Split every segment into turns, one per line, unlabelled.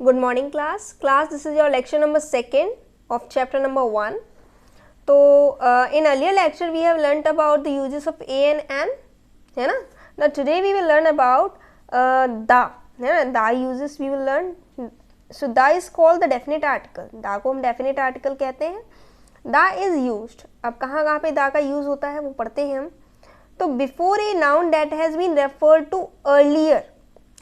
Good morning class. Class, this is your lecture number 2 of chapter number 1. So in earlier lecture we have learnt about the uses of a and an, है ना. Now today we will learn about the, है ना. The uses we will learn. So the is called the definite article. The को हम definite article कहते हैं. The is used. अब कहाँ पे the का use होता है वो पढ़ते हैं हम. तो before a noun that has been referred to earlier,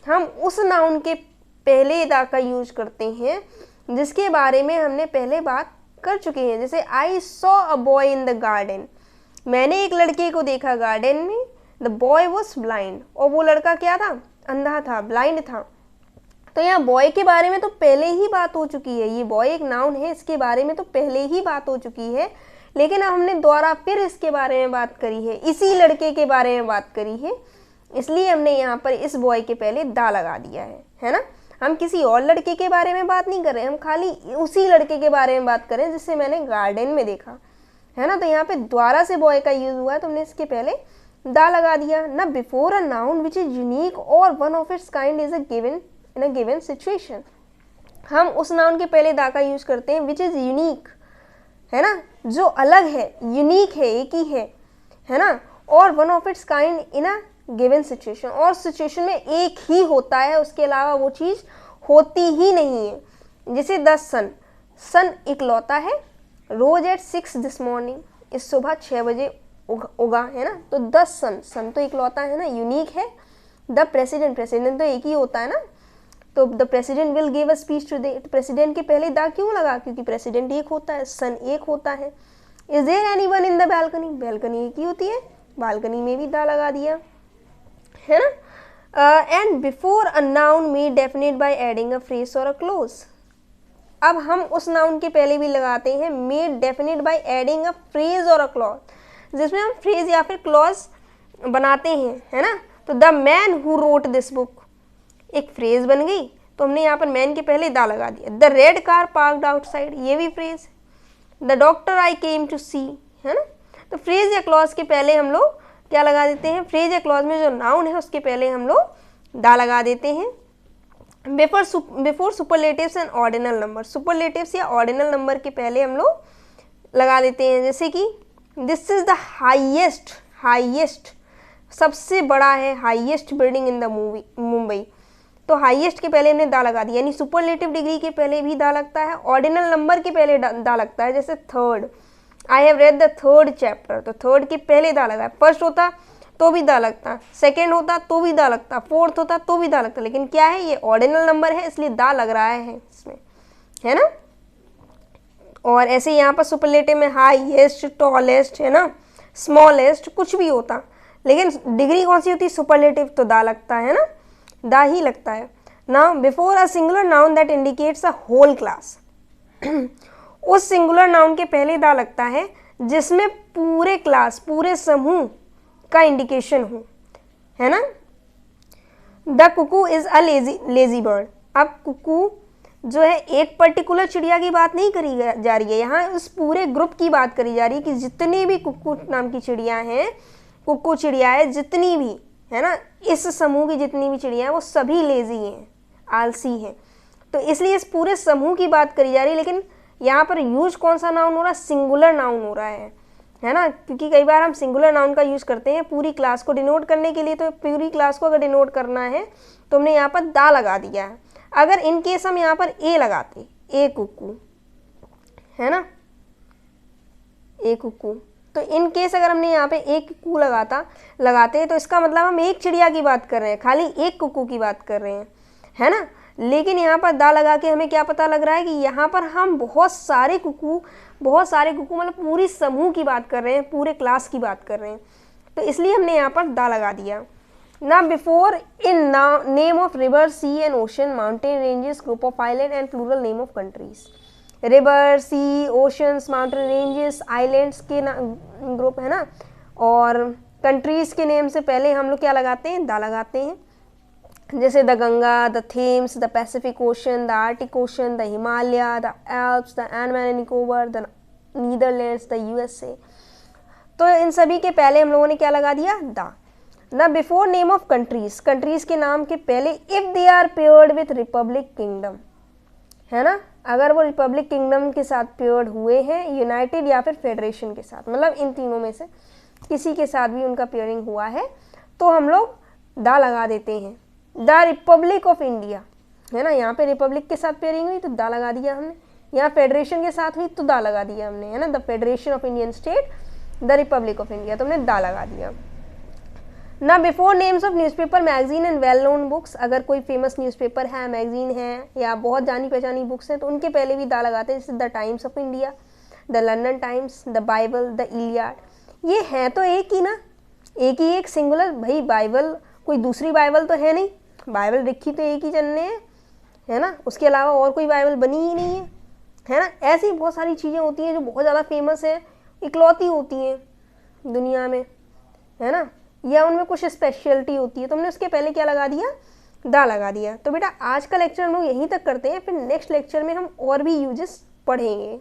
हम उस noun के पहले दा का यूज करते हैं जिसके बारे में हमने पहले बात कर चुके हैं. जैसे I saw a boy in the garden, मैंने एक लड़के को देखा गार्डन में. द बॉय वॉज ब्लाइंड, और वो लड़का क्या था, अंधा था, ब्लाइंड था. तो यहाँ बॉय के बारे में तो पहले ही बात हो चुकी है. ये बॉय एक नाउन है, इसके बारे में तो पहले ही बात हो चुकी है, लेकिन अब हमने दोबारा फिर इसके बारे में बात करी है, इसी लड़के के बारे में बात करी है, इसलिए हमने यहाँ पर इस बॉय के पहले दा लगा दिया है ना. हम किसी और लड़के के बारे में बात नहीं कर रहे, हम खाली उसी लड़के के बारे में बात कर रहे हैं जिससे मैंने गार्डन में देखा, है ना. तो यहाँ पे द्वारा से बॉय का यूज हुआ है तो हमने इसके पहले दा लगा दिया ना. Before a noun which is unique और one of its kind is a given in a given situation, हम उस नाउन के पहले दा का यूज करते हैं विच इज यूनिक, है ना, जो अलग है, यूनिक है, एक ही है ना. और one of its kind in a given situation, और सिचुएशन में एक ही होता है, उसके अलावा वो चीज़ होती ही नहीं है. जैसे द सन, सन इकलौता है. रोज एट 6 दिस मॉर्निंग, इस सुबह 6 बजे उगा, है ना. तो द सन, सन तो इकलौता है ना, यूनिक है. द प्रेसिडेंट, प्रेसिडेंट तो एक ही होता है ना. तो the president will give a speech today, तो प्रेसिडेंट के पहले दा क्यों लगा, क्योंकि प्रेसिडेंट एक होता है, सन एक होता है. Is there anyone in the balcony, balcony एक ही होती है, बालकनी में भी दा लगा दिया, है ना. And before a noun made definite by adding a phrase और अ क्लोज, अब हम उस नाउन के पहले भी लगाते हैं made definite by adding a phrase और अ क्लॉज, जिसमें हम फ्रेज या फिर क्लॉज बनाते हैं, है ना. तो the man who wrote this book, एक फ्रेज बन गई, तो हमने यहाँ पर मैन के पहले दा लगा दिया. The red car parked outside, ये भी phrase. The doctor I came to see, है ना. तो फ्रेज या क्लॉज के पहले हम लोग क्या लगा देते हैं, फ्रेज या क्लॉज में जो नाउन है उसके पहले हम लोग दा लगा देते हैं. Before superlatives and ordinal number, superlatives या ऑर्डिनल नंबर के पहले हम लोग लगा देते हैं. जैसे कि this is the highest, highest सबसे बड़ा है, highest building in the Mumbai, तो हाईएस्ट के पहले हमने दा लगा दिया. यानी सुपरलेटिव डिग्री के पहले भी दा लगता है, ऑर्डिनल नंबर के पहले दा लगता है. जैसे third, I have read the third chapter, तो थर्ड के पहले दा लगा. फर्स्ट होता तो भी दा लगता, सेकेंड होता तो भी दा लगता, फोर्थ होता तो भी दा लगता, लेकिन क्या है, ये ऑर्डिनल नंबर है इसलिए दा लग रहा है इसमें, है ना. और ऐसे यहाँ पर सुपरलेटिव में हाईएस्ट, टॉलेस्ट, है ना, स्मॉलेस्ट, कुछ भी होता, लेकिन डिग्री कौन सी होती है, सुपरलेटिव, तो दा लगता है ना, दा ही लगता है. Now before a singular noun that indicates a whole class, उस सिंगुलर नाउन के पहले दा लगता है जिसमें पूरे क्लास, पूरे समूह का इंडिकेशन हो, है ना. The Kuku is a lazy bird, अब कुकू जो है एक पर्टिकुलर चिड़िया की बात नहीं करी जा रही है, यहाँ उस पूरे ग्रुप की बात करी जा रही है कि जितनी भी कुकू नाम की चिड़िया हैं, कुकू चिड़िया है जितनी भी, है ना, इस समूह की जितनी भी चिड़िया हैं वो सभी लेजी हैं, आलसी हैं. तो इसलिए इस पूरे समूह की बात करी जा रही है, लेकिन यहाँ पर यूज कौन सा नाउन हो रहा है, सिंगुलर नाउन हो रहा है ना. क्योंकि कई बार हम सिंगुलर नाउन का यूज करते हैं पूरी क्लास को डिनोट करने के लिए, तो पूरी क्लास को अगर डिनोट करना है तो हमने यहाँ पर दा लगा दिया है. अगर इन केस हम यहाँ पर ए लगाते, ए कुकू, है ना, ए कुकू, तो इन केस अगर हमने यहाँ पे एक कुकू लगाते तो इसका मतलब हम एक चिड़िया की बात कर रहे हैं, खाली एक कुकू की बात कर रहे हैं, है ना. लेकिन यहाँ पर दा लगा के हमें क्या पता लग रहा है कि यहाँ पर हम बहुत सारे कुकू मतलब पूरी समूह की बात कर रहे हैं, पूरे क्लास की बात कर रहे हैं, तो इसलिए हमने यहाँ पर दा लगा दिया. ना before in name of river, sea and ocean, mountain ranges, group of island and plural name of countries. River, sea, oceans, mountain ranges, islands के ग्रुप, है ना, और कंट्रीज के नेम से पहले हम लोग क्या लगाते हैं, दा लगाते हैं. जैसे the Ganga, the Thames, the Pacific ocean, the Arctic ocean, the Himalaya, the Alps, the Andaman and Nicobar, the Netherlands, the USA. तो इन सभी के पहले हम लोगों ने क्या लगा दिया, दा. ना before name of countries, countries के नाम के पहले if they are paired with republic, kingdom, है ना, अगर वो रिपब्लिक किंगडम के साथ पेयर्ड हुए हैं, यूनाइटेड या फिर फेडरेशन के साथ, मतलब इन तीनों में से किसी के साथ भी उनका पेयरिंग हुआ है तो हम लोग दा लगा देते हैं। द रिपब्लिक ऑफ इंडिया, है ना, यहाँ पे रिपब्लिक के साथ पेयरिंग हुई तो दा लगा दिया हमने, यहाँ फेडरेशन के साथ हुई तो दा लगा दिया हमने, है ना, the federation of Indian state, the Republic of India, तो हमने दा लगा दिया ना। Before names of newspaper, magazine and well known books, अगर कोई फेमस न्यूज़पेपर है, मैगजीन है या बहुत जानी पहचानी बुक्स हैं तो उनके पहले भी दा लगाते हैं, जैसे the times of India, the London times, the Bible, the Iliad. ये है तो एक ही ना, एक ही एक सिंगुलर, भाई बाइबल कोई दूसरी बाइबल तो है नहीं, बाइबल लिखी तो एक ही जन ने है ना, उसके अलावा और कोई बाइबल बनी ही नहीं है ना। ऐसी बहुत सारी चीज़ें होती हैं जो बहुत ज़्यादा फेमस है, इकलौती होती हैं दुनिया में, है ना, या उनमें कुछ स्पेशलिटी होती है, तो हमने उसके पहले क्या लगा दिया, दा लगा दिया। तो बेटा आज का लेक्चर हम लोग यहीं तक करते हैं, फिर नेक्स्ट लेक्चर में हम और भी यूजेस पढ़ेंगे।